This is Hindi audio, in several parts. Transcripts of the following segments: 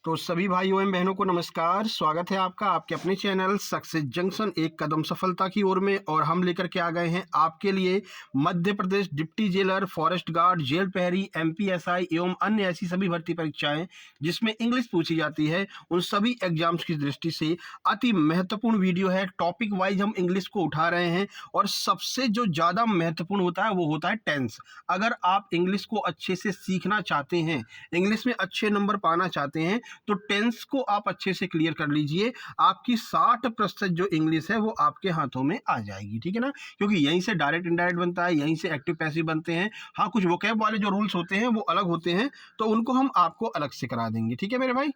तो सभी भाइयों एवं बहनों को नमस्कार। स्वागत है आपका आपके अपने चैनल सक्सेस जंक्शन एक कदम सफलता की ओर में। और हम लेकर के आ गए हैं आपके लिए Madhya Pradesh deputy jailer, forest guard, jail प्रहरी, एमपीएसआई एवं अन्य ऐसी सभी भर्ती परीक्षाएं जिसमें इंग्लिश पूछी जाती है, उन सभी एग्जाम्स की दृष्टि से अति महत्वपूर्ण वीडियो है। टॉपिक वाइज हम इंग्लिश को उठा रहे हैं और सबसे जो ज़्यादा महत्वपूर्ण होता है वो होता है टेंस। अगर आप इंग्लिश को अच्छे से सीखना चाहते हैं, इंग्लिश में अच्छे नंबर पाना चाहते हैं, तो टेंस को आप अच्छे से क्लियर कर लीजिए। आपकी 60% जो इंग्लिश है वो आपके हाथों में आ जाएगी, ठीक है ना। क्योंकि यहीं से डायरेक्ट इनडायरेक्ट बनता है, यहीं से एक्टिव पैसिव बनते हैं। हाँ, कुछ वोकैब वाले जो रूल्स होते हैं वो अलग होते हैं, तो उनको हम आपको अलग से करा देंगे, ठीक है मेरे भाई।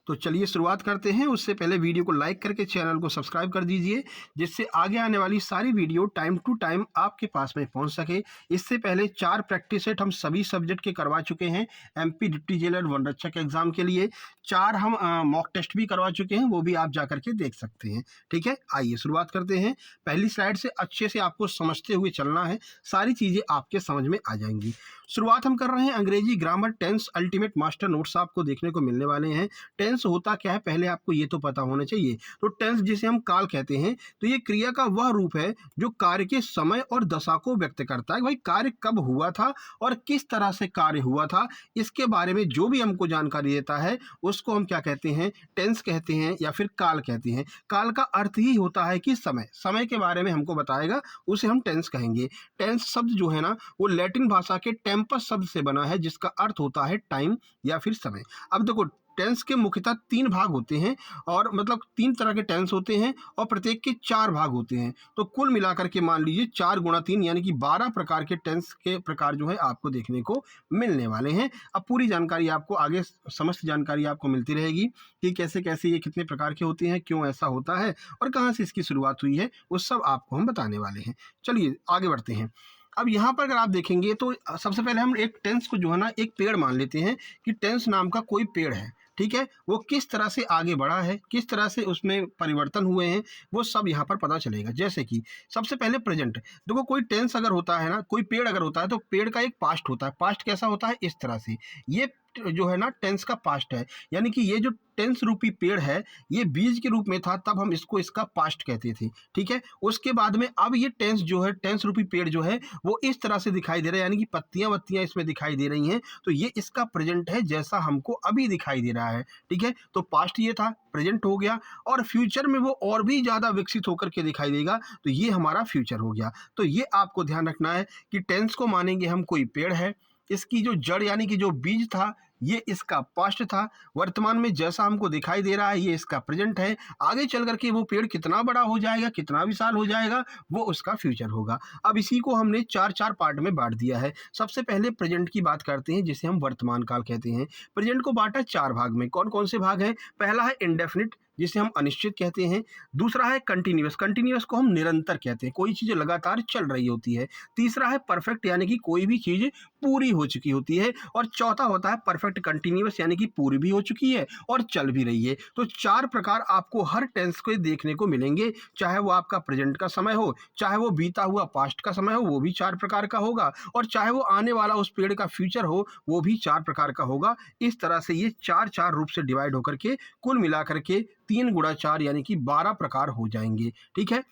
तो चलिए शुरुआत करते हैं। उससे पहले वीडियो को लाइक करके चैनल को सब्सक्राइब कर दीजिए, जिससे आगे आने वाली सारी वीडियो टाइम टू टाइम आपके पास में पहुंच सके। इससे पहले 4 प्रैक्टिस सेट हम सभी सब्जेक्ट के करवा चुके हैं। एमपी डिप्टी जेलर वन रक्षक एग्जाम के लिए 4 हम मॉक टेस्ट भी करवा चुके हैं, वो भी आप जा करके देख सकते हैं, ठीक है। आइए शुरुआत करते हैं। पहली स्लाइड से अच्छे से आपको समझते हुए चलना है, सारी चीज़ें आपके समझ में आ जाएंगी। शुरुआत हम कर रहे हैं अंग्रेजी grammar tense ultimate master notes आपको देखने को मिलने वाले हैं। टेंस होता क्या है पहले आपको ये तो पता होना चाहिए। तो टेंस जिसे हम काल कहते हैं, तो ये क्रिया का वह रूप है जो कार्य के समय और दशा को व्यक्त करता है। भाई कार्य कब हुआ था और किस तरह से कार्य हुआ था, इसके बारे में जो भी हमको जानकारी देता है उसको हम क्या कहते हैं, टेंस कहते हैं या फिर काल कहते हैं। काल का अर्थ ही होता है कि समय, समय के बारे में हमको बताएगा, उसे हम टेंस कहेंगे। टेंस शब्द जो है ना वो लैटिन भाषा के टेम्पस शब्द से बना है, जिसका अर्थ होता है टाइम या फिर समय। अब देखो, टेंस के मुख्यतः 3 भाग होते हैं, और मतलब 3 तरह के टेंस होते हैं और प्रत्येक के 4 भाग होते हैं। तो कुल मिलाकर के मान लीजिए 4 गुणा 3 यानी कि 12 प्रकार के टेंस के प्रकार जो है आपको देखने को मिलने वाले हैं। अब पूरी जानकारी आपको आगे, समस्त जानकारी आपको मिलती रहेगी कि कैसे कैसे ये कितने प्रकार के होते हैं, क्यों ऐसा होता है और कहाँ से इसकी शुरुआत हुई है, वो सब आपको हम बताने वाले हैं। चलिए आगे बढ़ते हैं। अब यहाँ पर अगर आप देखेंगे तो सबसे पहले हम एक टेंस को जो है ना एक पेड़ मान लेते हैं कि टेंस नाम का कोई पेड़ है, ठीक है। वो किस तरह से आगे बढ़ा है, किस तरह से उसमें परिवर्तन हुए हैं, वो सब यहाँ पर पता चलेगा। जैसे कि सबसे पहले प्रेजेंट। देखो, कोई टेंस अगर होता है ना, कोई पेड़ अगर होता है, तो पेड़ का एक पास्ट होता है। पास्ट कैसा होता है, इस तरह से। ये जो है ना टेंस का पास्ट है, यानी कि ये जो टेंस रूपी पेड़ है, ये बीज के रूप में था, तब हम इसको इसका पास्ट कहते थे, ठीक है। उसके बाद में अब ये टेंस जो है, टेंस रूपी पेड़ जो है वो इस तरह से दिखाई दे रहा है, यानी कि पत्तियां वत्तियां इसमें दिखाई दे रही हैं, तो ये इसका प्रेजेंट है, जैसा हमको अभी दिखाई दे रहा है, ठीक है। तो पास्ट ये था, प्रेजेंट हो गया, और फ्यूचर में वो और भी ज़्यादा विकसित होकर के दिखाई देगा, तो ये हमारा फ्यूचर हो गया। तो ये आपको ध्यान रखना है कि टेंस को मानेंगे हम कोई पेड़ है, इसकी जो जड़ यानी कि जो बीज था ये इसका पास्ट था, वर्तमान में जैसा हमको दिखाई दे रहा है ये इसका प्रेजेंट है। आगे चल करके वो पेड़ कितना बड़ा हो जाएगा, कितना विशाल हो जाएगा, वो उसका फ्यूचर होगा। अब इसी को हमने 4 पार्ट में बांट दिया है। सबसे पहले प्रेजेंट की बात करते हैं, जिसे हम वर्तमान काल कहते हैं। प्रेजेंट को बांटा 4 भाग में। कौन कौन से भाग हैं? पहला है इंडेफिनिट, जिसे हम अनिश्चित कहते हैं। दूसरा है कंटिन्यूअस, कंटिन्यूअस को हम निरंतर कहते हैं, कोई चीज़ लगातार चल रही होती है। तीसरा है परफेक्ट, यानी कि कोई भी चीज़ पूरी हो चुकी होती है। और चौथा होता है परफेक्ट कंटिन्यूअस, यानी कि पूरी भी हो चुकी है और चल भी रही है। तो 4 प्रकार आपको हर टेंस को देखने को मिलेंगे, चाहे वो आपका प्रेजेंट का समय हो, चाहे वो बीता हुआ पास्ट का समय हो, वो भी 4 प्रकार का होगा, और चाहे वो आने वाला उस पेड़ का फ्यूचर हो, वो भी 4 प्रकार का होगा। इस तरह से ये 4 रूप से डिवाइड होकर के कुल मिलाकर के 3 गुणा 4 यानी कि 12 प्रकार हो जाएंगे, ठीक है।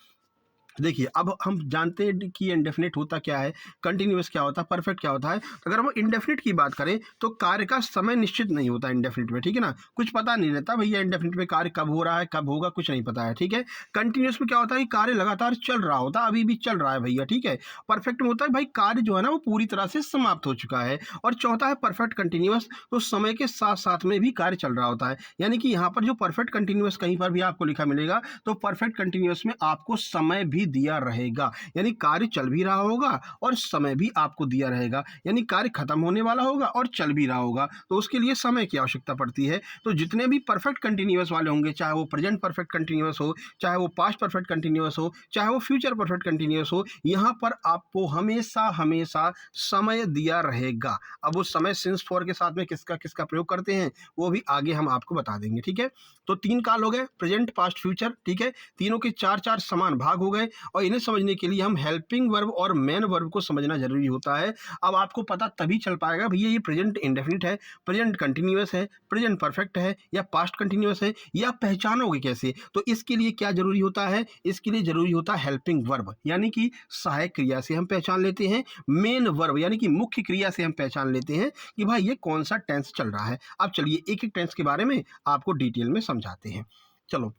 देखिए, अब हम जानते हैं कि इंडेफिनिट होता क्या है, कंटिन्यूअस क्या होता है, परफेक्ट क्या होता है। तो अगर हम इंडेफिनिट की बात करें तो कार्य का समय निश्चित नहीं होता इंडेफिनिट में, ठीक है ना। कुछ पता नहीं रहता भैया इंडेफिनिट में कार्य कब हो रहा है, कब होगा, कुछ नहीं पता है, ठीक है। कंटिन्यूअस में क्या होता है कि कार्य लगातार चल रहा होता है, अभी भी चल रहा है भैया, ठीक है। परफेक्ट में होता है भाई कार्य जो है ना वो पूरी तरह से समाप्त हो चुका है। और चौथा है परफेक्ट कंटिन्यूअस, तो समय के साथ साथ में भी कार्य चल रहा होता है। यानी कि यहाँ पर जो परफेक्ट कंटिन्यूअस कहीं पर भी आपको लिखा मिलेगा, तो परफेक्ट कंटिन्यूअस में आपको समय भी दिया रहेगा, यानी कार्य चल भी रहा होगा और समय भी आपको दिया रहेगा, यानी कार्य खत्म होने वाला होगा और चल भी रहा होगा, तो उसके लिए समय की आवश्यकता पड़ती है। तो जितने भी परफेक्ट कंटिन्यूअस वाले होंगे, चाहे वो प्रेजेंट परफेक्ट कंटिन्यूअस हो, चाहे वो पास्ट परफेक्ट कंटिन्यूअस हो, चाहे वो फ्यूचर परफेक्ट कंटिन्यूअस हो, यहाँ पर आपको हमेशा हमेशा समय दिया रहेगा। अब वो समय सिंस फॉर के साथ में किसका किसका प्रयोग करते हैं वो भी आगे हम आपको बता देंगे, ठीक है। तो 3 काल हो गए, प्रेजेंट पास्ट फ्यूचर, ठीक है। तीनों के 4 समान भाग हो गए। और इन्हें समझने के लिए हम हेल्पिंग वर्ब और मेन वर्ब को समझना जरूरी होता है। अब आपको पता तभी चल पाएगा भैया ये प्रेजेंट इंडेफिनिट है, प्रेजेंट कंटिन्यूअस है, प्रेजेंट परफेक्ट है या पास्ट कंटिन्यूअस है, या पहचानोगे कैसे। तो इसके लिए क्या जरूरी होता है, इसके लिए जरूरी होता है हेल्पिंग वर्ब, यानी कि सहायक क्रिया से हम पहचान लेते हैं, मेन वर्ब यानी कि मुख्य क्रिया से हम पहचान लेते हैं कि भाई ये कौन सा टेंस चल रहा है। अब चलिए एक एक टेंस के बारे में आपको डिटेल में समझाते हैं। चलो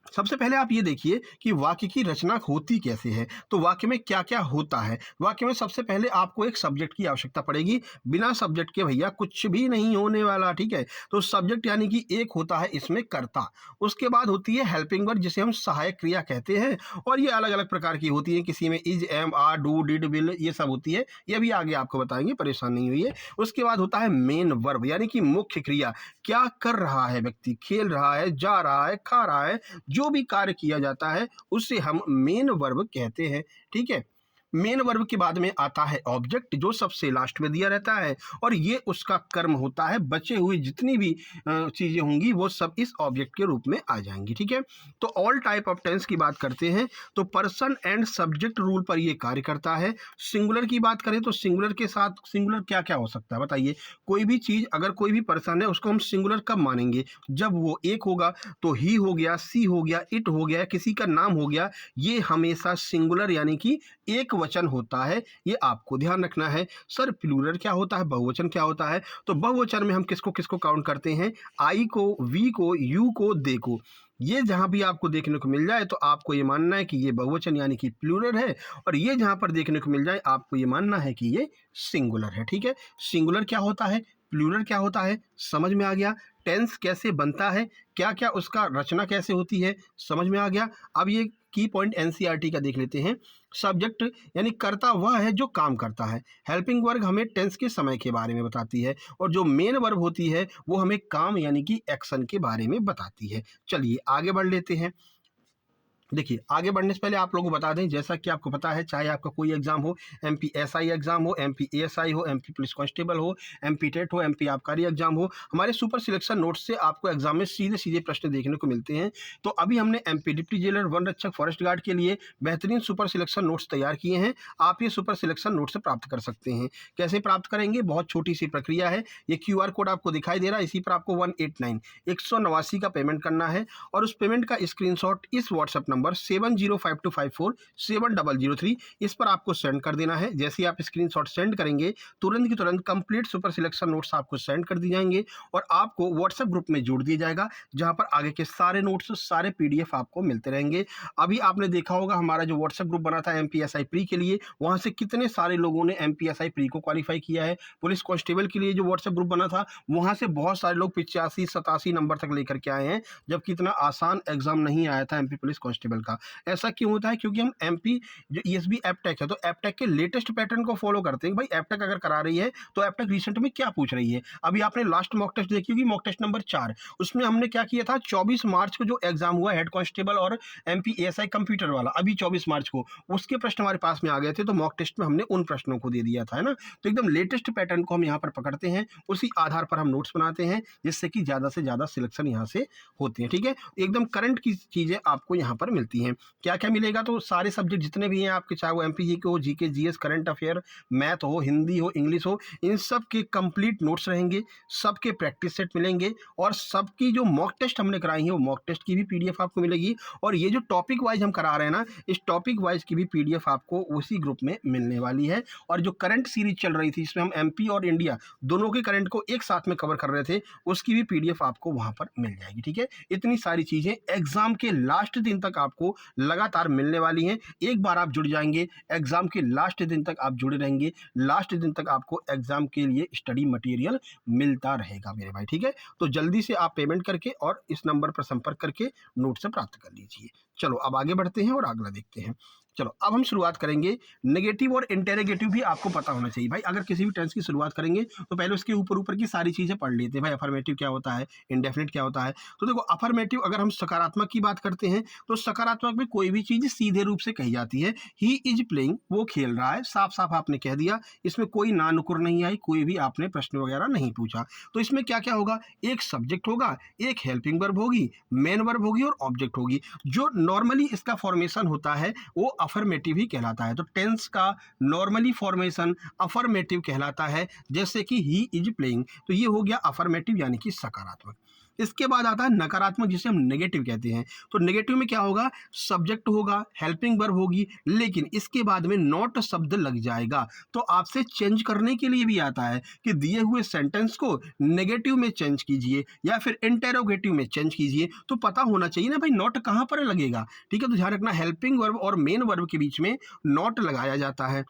सबसे पहले आप ये देखिए कि वाक्य की रचना होती कैसे है। तो वाक्य में क्या क्या होता है। वाक्य में सबसे पहले आपको एक सब्जेक्ट की आवश्यकता पड़ेगी। बिना सब्जेक्ट के भैया कुछ भी नहीं होने वाला, ठीक है। तो सब्जेक्ट यानी कि एक होता है इसमें कर्ता। उसके बाद होती है हेल्पिंग वर्ब जिसे हम सहायक क्रिया कहते हैं, और ये अलग अलग प्रकार की होती है। किसी में is, am, are, do, did, will, ये सब होती है। ये भी आगे आपको बताएंगे, परेशान नहीं हुई है। उसके बाद होता है मेन वर्ब यानी कि मुख्य क्रिया। क्या कर रहा है व्यक्ति, खेल रहा है, जा रहा है, खा रहा है, जो भी कार्य किया जाता है उसे हम मेन वर्ब कहते हैं, ठीक है। मेन वर्ब के बाद में आता है ऑब्जेक्ट जो सबसे लास्ट में दिया रहता है, और ये उसका कर्म होता है। बचे हुए जितनी भी चीजें होंगी वो सब इस ऑब्जेक्ट के रूप में आ जाएंगी, ठीक है। तो ऑल टाइप ऑफ टेंस की बात करते हैं तो पर्सन एंड सब्जेक्ट रूल पर ये कार्य करता है। सिंगुलर की बात करें तो सिंगुलर के साथ सिंगुलर क्या क्या हो सकता है बताइए। कोई भी चीज, अगर कोई भी पर्सन है उसको हम सिंगुलर कब मानेंगे, जब वो एक होगा। तो ही हो गया, सी हो गया, इट हो गया, किसी का नाम हो गया, ये हमेशा सिंगुलर यानी कि एक वचन होता है। ये आपको ध्यान रखना है। सर प्लूरल क्या होता है, बहुवचन क्या होता है। तो बहुवचन में हम किसको किसको काउंट करते हैं, आई को, वी को, यू को, दे को। ये जहां भी आपको देखने को मिल जाए तो आपको ये मानना है कि ये बहुवचन यानी कि प्लूरल है, और ये जहां पर देखने को मिल जाए आपको ये मानना है कि ये सिंगुलर है, ठीक है। सिंगुलर क्या होता है, प्लूरल क्या होता है, समझ में आ गया। टेंस कैसे बनता है, क्या क्या उसका रचना कैसे होती है, समझ में आ गया। अब ये की पॉइंट एनसीईआरटी का देख लेते हैं। सब्जेक्ट यानी कर्ता वह है जो काम करता है। हेल्पिंग वर्ब हमें टेंस के समय के बारे में बताती है, और जो मेन वर्ब होती है वो हमें काम यानी कि एक्शन के बारे में बताती है। चलिए आगे बढ़ लेते हैं। देखिए आगे बढ़ने से पहले आप लोगों को बता दें, जैसा कि आपको पता है, चाहे आपका कोई एग्जाम हो, एमपीएसआई एग्जाम हो, एमपीएसआई हो, एमपी पुलिस कांस्टेबल हो, एमपी टेट हो, एमपी आबकारी एग्जाम हो, हमारे सुपर सिलेक्शन नोट्स से आपको एग्जाम में सीधे सीधे प्रश्न देखने को मिलते हैं। तो अभी हमने एमपी डिप्टी जेलर, वन रक्षक, फॉरेस्ट गार्ड के लिए बेहतरीन सुपर सिलेक्शन नोट्स तैयार किए हैं। आप ये सुपर सिलेक्शन नोट्स प्राप्त कर सकते हैं। कैसे प्राप्त करेंगे, बहुत छोटी सी प्रक्रिया है। ये QR कोड आपको दिखाई दे रहा है, इसी पर आपको 189 का पेमेंट करना है, और उस पेमेंट का स्क्रीनशॉट इस व्हाट्सएप नंबर 7052547003 इस पर आपको सेंड कर देना है। जैसे ही आप स्क्रीनशॉट सेंड करेंगे तुरंत की तुरंत कंप्लीट सुपर सिलेक्शन नोट्स आपको सेंड कर दिए जाएंगे, और आपको व्हाट्सएप ग्रुप में जोड़ दिया जाएगा, जहां पर आगे के सारे नोट्स, सारे PDF आपको मिलते रहेंगे। अभी आपने देखा होगा हमारा जो व्हाट्सएप ग्रुप बना था MPSI प्री के लिए, वहां से कितने सारे लोगों ने MPSI प्री को क्वालिफाई किया है। पुलिस कांस्टेबल के लिए जो व्हाट्सएप ग्रुप बना था वहां से बहुत सारे लोग 85-87 नंबर तक लेकर के आए हैं, जबकि इतना आसान एग्जाम नहीं आया था MP पुलिस कांस्टेबल का। ऐसा क्यों होता है, क्योंकि हम MP जो ESB एपटेक है तो एपटेक के लेटेस्ट पैटर्न को फॉलो करते हैं। भाई एपटेक अगर करा रही है तो एपटेक रिसेंट में क्या पूछ रही है। अभी आपने लास्ट मॉक टेस्ट देखी होगी, मॉक टेस्ट नंबर 4, उसमें हमने क्या किया था, 24 मार्च को जो एग्जाम हुआ हेड कांस्टेबल और MPASI कंप्यूटर वाला, अभी 24 मार्च को उसके प्रश्न हमारे पास में आ गए थे, तो मॉक टेस्ट में हमने उन प्रश्नों को दे दिया था, है ना। तो एकदम लेटेस्ट पैटर्न को हम यहाँ पर पकड़ते हैं, उसी आधार पर हम नोट्स बनाते हैं, जिससे कि ज्यादा से ज्यादा सिलेक्शन यहाँ से होते हैं, ठीक है। एकदम करंट की चीजें आपको यहाँ पर मिलती हैं। क्या क्या मिलेगा, तो सारे सब्जेक्ट जितने भी हैं आपके, चाहे वो MPG के हो, GK GS, current affair, math हो, हिंदी हो, इंग्लिश हो, इन सब के कंप्लीट नोट्स रहेंगे, सबके प्रैक्टिस सेट मिलेंगे, और सबकी जो मॉक टेस्ट हमने कराई है वो मॉक टेस्ट की भी PDF आपको मिलेगी, और ये जो टॉपिक वाइज हम करा रहे हैं ना, इस टॉपिक वाइज की भी PDF आपको उसी ग्रुप में मिलने वाली है। और जो करंट सीरीज चल रही थी इसमें हम MP और इंडिया दोनों के करंट को एक साथ में कवर कर रहे थे, उसकी भी PDF आपको वहां पर मिल जाएगी, ठीक है। इतनी सारी चीजें एग्जाम के लास्ट दिन तक आपको लगातार मिलने वाली हैं। एक बार आप जुड़ जाएंगे, एग्जाम के लास्ट दिन तक आप जुड़े रहेंगे, लास्ट दिन तक आपको एग्जाम के लिए स्टडी मटेरियल मिलता रहेगा मेरे भाई, ठीक है। तो जल्दी से आप पेमेंट करके और इस नंबर पर संपर्क करके नोट से प्राप्त कर लीजिए। चलो अब आगे बढ़ते हैं और अगला देखते हैं। चलो अब हम शुरुआत करेंगे। नेगेटिव और इंटेरोगेटिव भी आपको पता होना चाहिए भाई। अगर किसी भी टेंस की शुरुआत करेंगे तो पहले उसके ऊपर ऊपर की सारी चीज़ें पढ़ लेते हैं भाई। अफर्मेटिव क्या होता है, इंडेफिनिट क्या होता है। तो देखो अफर्मेटिव अगर हम सकारात्मक की बात करते हैं तो सकारात्मक में कोई भी चीज़ सीधे रूप से कही जाती है। ही इज प्लेइंग, वो खेल रहा है, साफ साफ आपने कह दिया। इसमें कोई ना नुकुर नहीं आई, कोई भी आपने प्रश्न वगैरह नहीं पूछा। तो इसमें क्या क्या होगा, एक सब्जेक्ट होगा, एक हेल्पिंग वर्ब होगी, मेन वर्ब होगी और ऑब्जेक्ट होगी। जो नॉर्मली इसका फॉर्मेशन होता है वो अफर्मेटिव ही कहलाता है। तो टेंस का नॉर्मली फॉर्मेशन अफर्मेटिव कहलाता है। जैसे कि ही इज प्लेइंग, तो ये हो गया अफर्मेटिव यानी कि सकारात्मक। इसके बाद आता है नकारात्मक जिसे हम नेगेटिव कहते हैं। तो नेगेटिव में क्या होगा, सब्जेक्ट होगा, हेल्पिंग वर्ब होगी, लेकिन इसके बाद में नॉट शब्द लग जाएगा। तो आपसे चेंज करने के लिए भी आता है कि दिए हुए सेंटेंस को नेगेटिव में चेंज कीजिए या फिर इंटेरोगेटिव में चेंज कीजिए। तो पता होना चाहिए ना भाई नॉट कहाँ पर लगेगा। ठीक है, तो ध्यान रखना हेल्पिंग वर्ब और मेन वर्ब के बीच में नॉट लगाया जाता है।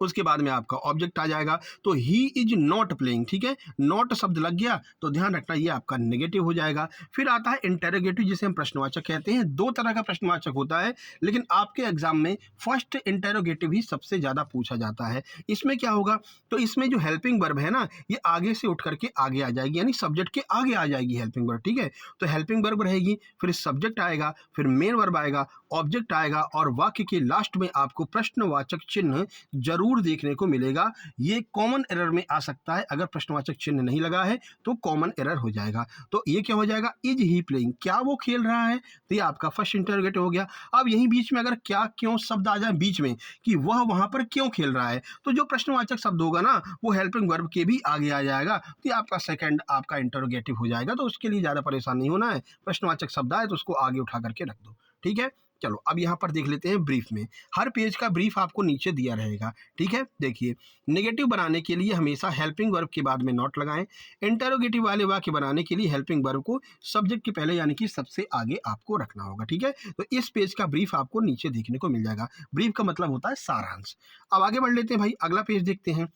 उसके बाद में आपका ऑब्जेक्ट आ जाएगा। तो ही इज नॉट प्लेइंग, ठीक है, नॉट शब्द लग गया तो ध्यान रखना ये आपका नेगेटिव हो जाएगा। फिर आता है इंटेरोगेटिव जिसे हम प्रश्नवाचक कहते हैं। दो तरह का प्रश्नवाचक होता है, लेकिन आपके एग्जाम में फर्स्ट इंटेरोगेटिव ही सबसे ज्यादा पूछा जाता है। इसमें क्या होगा, तो इसमें जो हेल्पिंग वर्ब है ना ये आगे से उठ करके आगे आ जाएगी, यानी सब्जेक्ट के आगे आ जाएगी हेल्पिंग वर्ब। ठीक है, तो हेल्पिंग वर्ब रहेगी, फिर सब्जेक्ट आएगा, फिर मेन वर्ब आएगा, ऑब्जेक्ट आएगा और वाक्य के लास्ट में आपको प्रश्नवाचक चिन्ह जरूर देखने को मिलेगा। ये कॉमन एरर में आ सकता है, अगर प्रश्नवाचक चिन्ह नहीं लगा है तो कॉमन एरर हो जाएगा। तो ये क्या हो जाएगा, इज ही प्लेइंग, क्या वो खेल रहा है। तो ये आपका फर्स्ट इंटरोगेटिव हो गया। अब यहीं बीच में अगर क्या क्यों शब्द आ जाए बीच में कि वह वहां पर क्यों खेल रहा है, तो जो प्रश्नवाचक शब्द होगा ना वो हेल्पिंग वर्ब के भी आगे आ जाएगा। तो ये आपका सेकंड आपका इंटरोगेटिव हो जाएगा। तो उसके लिए ज्यादा परेशान नहीं होना है, प्रश्नवाचक शब्द आए तो उसको आगे उठा करके रख दो। ठीक है, चलो अब यहाँ पर देख लेते हैं ब्रीफ में। हर पेज का ब्रीफ आपको नीचे दिया रहेगा। ठीक है, देखिए नेगेटिव बनाने के लिए हमेशा हेल्पिंग वर्ब के बाद में नॉट लगाएं। इंटरोगेटिव वाले वाक्य बनाने के लिए हेल्पिंग वर्ब को सब्जेक्ट के पहले यानी कि सबसे आगे आपको रखना होगा। ठीक है, तो इस पेज का ब्रीफ आपको नीचे देखने को मिल जाएगा। ब्रीफ का मतलब होता है सारांश। अब आगे बढ़ लेते हैं भाई, अगला पेज देखते हैं।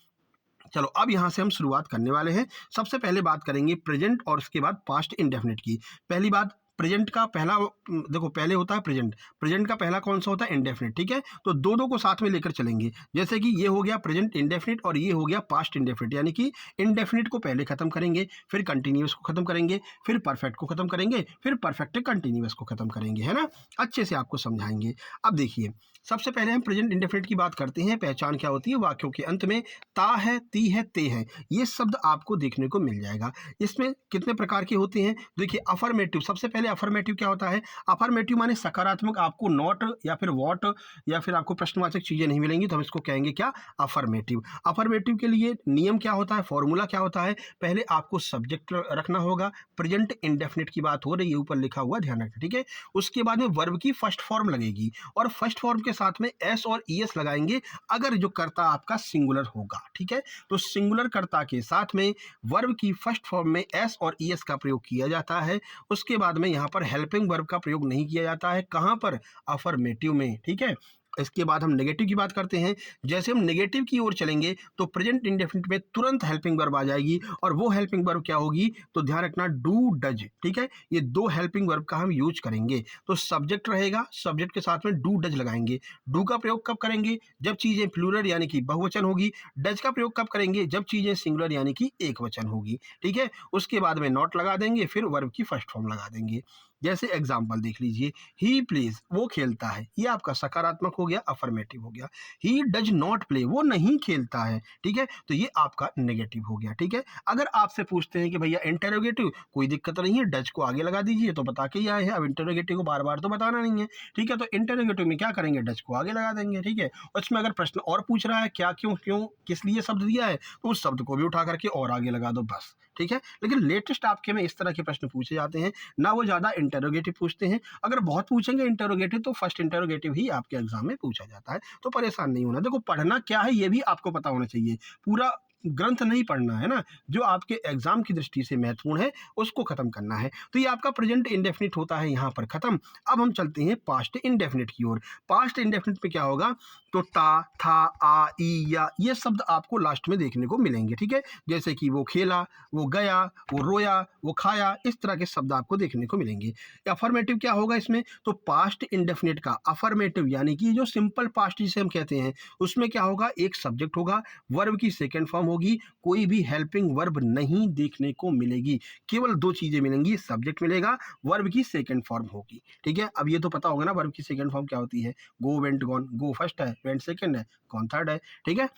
चलो अब यहाँ से हम शुरुआत करने वाले हैं। सबसे पहले बात करेंगे प्रेजेंट और उसके बाद पास्ट इंडेफिनिट की। पहली बात, प्रेजेंट का पहला देखो पहले होता है प्रेजेंट, प्रेजेंट का पहला कौन सा होता है, इंडेफिनिट। ठीक है, तो दो दो को साथ में लेकर चलेंगे। जैसे कि ये हो गया प्रेजेंट इंडेफिनिट और ये हो गया पास्ट इंडेफिनिट, यानी कि इंडेफिनिट को पहले खत्म करेंगे, फिर कंटिन्यूअस को खत्म करेंगे, फिर परफेक्ट को खत्म करेंगे, फिर परफेक्ट कंटिन्यूअस को खत्म करेंगे, है ना। अच्छे से आपको समझाएंगे। अब देखिए सबसे पहले हम प्रेजेंट इंडेफिनिट की बात करते हैं। पहचान क्या होती है, वाक्यों के अंत में ता है, ती है, ते है, ये शब्द आपको देखने को मिल जाएगा। इसमें कितने प्रकार के होते हैं, देखिए अफर्मेटिव। सबसे पहले अफर्मेटिव क्या होता है, अफर्मेटिव माने सकारात्मक। आपको नॉट या फिर वॉट या फिर आपको प्रश्नवाचक चीजें नहीं मिलेंगी तो हम इसको कहेंगे क्या, अफर्मेटिव। अफर्मेटिव के लिए नियम क्या होता है, फॉर्मूला क्या होता है, पहले आपको सब्जेक्ट रखना होगा। प्रेजेंट इंडेफिनिट की बात हो रही है, ऊपर लिखा हुआ ध्यान रखना। ठीक है, उसके बाद में वर्ब की फर्स्ट फॉर्म लगेगी और फर्स्ट फॉर्म के साथ में एस और ईएस लगाएंगे अगर जो कर्ता आपका सिंगुलर होगा। ठीक है, तो सिंगुलर कर्ता के साथ में वर्ब की फर्स्ट फॉर्म में एस और ईएस का प्रयोग किया जाता है। उसके बाद में यहाँ पर हेल्पिंग वर्ब का प्रयोग नहीं किया जाता है। कहाँ पर, अफर्मेटिव में। ठीक है, इसके बाद हम नेगेटिव की बात करते हैं। जैसे हम नेगेटिव की ओर चलेंगे तो प्रेजेंट इंडेफिनिट में तुरंत हेल्पिंग वर्ब आ जाएगी और वो हेल्पिंग वर्ब क्या होगी, तो ध्यान रखना डू डज। ठीक है, ये दो हेल्पिंग वर्ब का हम यूज करेंगे। तो सब्जेक्ट रहेगा, सब्जेक्ट के साथ में डू डज लगाएंगे। डू का प्रयोग कब करेंगे, जब चीजें प्लूरल यानी कि बहुवचन होगी। डज का प्रयोग कब करेंगे, जब चीजें सिंगुलर यानी कि एक वचन होगी। ठीक है, उसके बाद में नॉट लगा देंगे, फिर वर्ब की फर्स्ट फॉर्म लगा देंगे। जैसे एग्जाम्पल देख लीजिए, ही प्लेज, वो खेलता है, ये आपका सकारात्मक हो गया, अफर्मेटिव हो गया। ही डज नॉट प्ले, वो नहीं खेलता है। ठीक है, तो ये आपका नेगेटिव हो गया। ठीक है, अगर आपसे पूछते हैं कि भैया इंटरोगेटिव, कोई दिक्कत नहीं है, डज को आगे लगा दीजिए तो बता के ही आए हैं। अब इंटरोगेटिव को बार बार तो बताना नहीं है। ठीक है, तो इंटरोगेटिव में क्या करेंगे, डज को आगे लगा देंगे। ठीक है, उसमें अगर प्रश्न और पूछ रहा है क्या क्यों क्यों किस लिए शब्द दिया है तो उस शब्द को भी उठा करके और आगे लगा दो बस। ठीक है, लेकिन लेटेस्ट आपके में इस तरह के प्रश्न पूछे जाते हैं ना, वो ज्यादा इंटरोगेटिव पूछते हैं। अगर बहुत पूछेंगे इंटरोगेटिव तो फर्स्ट इंटरोगेटिव ही आपके एग्जाम में पूछा जाता है, तो परेशान नहीं होना। देखो पढ़ना क्या है ये भी आपको पता होना चाहिए। पूरा ग्रंथ नहीं पढ़ना है ना, जो आपके एग्जाम की दृष्टि से महत्वपूर्ण है उसको खत्म करना है। तो ये आपका प्रेजेंट इंडेफिनिट होता है यहाँ पर खत्म। अब हम चलते हैं पास्ट इंडेफिनिट की ओर। पास्ट इंडेफिनिट पे क्या होगा, तो ता, था, आ, ई, या ये शब्द आपको लास्ट में देखने को मिलेंगे, ठीक है। जैसे कि वो खेला, वो गया, वो रोया, वो खाया, इस तरह के शब्द आपको देखने को मिलेंगे। अफर्मेटिव क्या होगा इसमें, तो पास्ट इंडेफिनिट का अफर्मेटिव यानी कि जो सिंपल पास्ट जिसे हम कहते हैं, उसमें क्या होगा, एक सब्जेक्ट होगा, वर्ब की सेकेंड फॉर्म होगी, कोई भी हेल्पिंग वर्ब नहीं देखने को मिलेगी, केवल दो चीजें मिलेंगी, सब्जेक्ट मिलेगा, वर्ब की सेकेंड फॉर्म होगी, ठीक है। अब ये तो पता होगा ना वर्ब की सेकेंड फॉर्म क्या होती है, गो, वेंट, गॉन। गो फर्स्ट है, वेंट सेकेंड है, गॉन थर्ड है, ठीक है।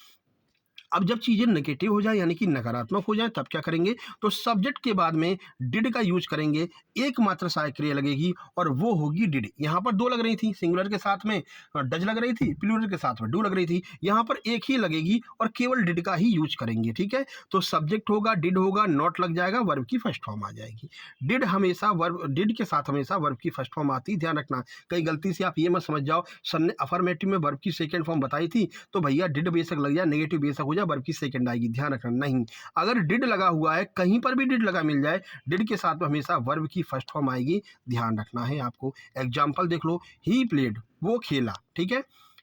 अब जब चीजें नेगेटिव हो जाए यानी कि नकारात्मक हो जाए तब क्या करेंगे, तो सब्जेक्ट के बाद में डिड का यूज करेंगे, एकमात्र सहायक क्रिया लगेगी और वो होगी डिड। यहां पर दो लग रही थी, सिंगुलर के साथ में डज लग रही थी, प्लूरल के साथ में डू लग रही थी, यहां पर एक ही लगेगी और केवल डिड का ही यूज करेंगे, ठीक है। तो सब्जेक्ट होगा, डिड होगा, नॉट लग जाएगा, वर्ब की फर्स्ट फॉर्म आ जाएगी। डिड हमेशा वर्ब, डिड के साथ हमेशा वर्ब की फर्स्ट फॉर्म आती, ध्यान रखना। कई गलती से आप ये मत समझ जाओ सर ने अफर्मेटिव में वर्ब की सेकेंड फॉर्म बताई थी तो भैया डिड बेशक लग जाए, नेगेटिव बेशक हो जाए, वर्ब की सेकंड आएगी, ध्यान रखना। नहीं, अगर डिड लगा हुआ है, कहीं पर भी डिड लगा मिल जाए, डिड के साथ में हमेशा वर्ब की फर्स्ट फॉर्म आएगी, ध्यान रखना है आपको। एग्जांपल देख लो, ही प्लेड, वो खेला, ठीक है।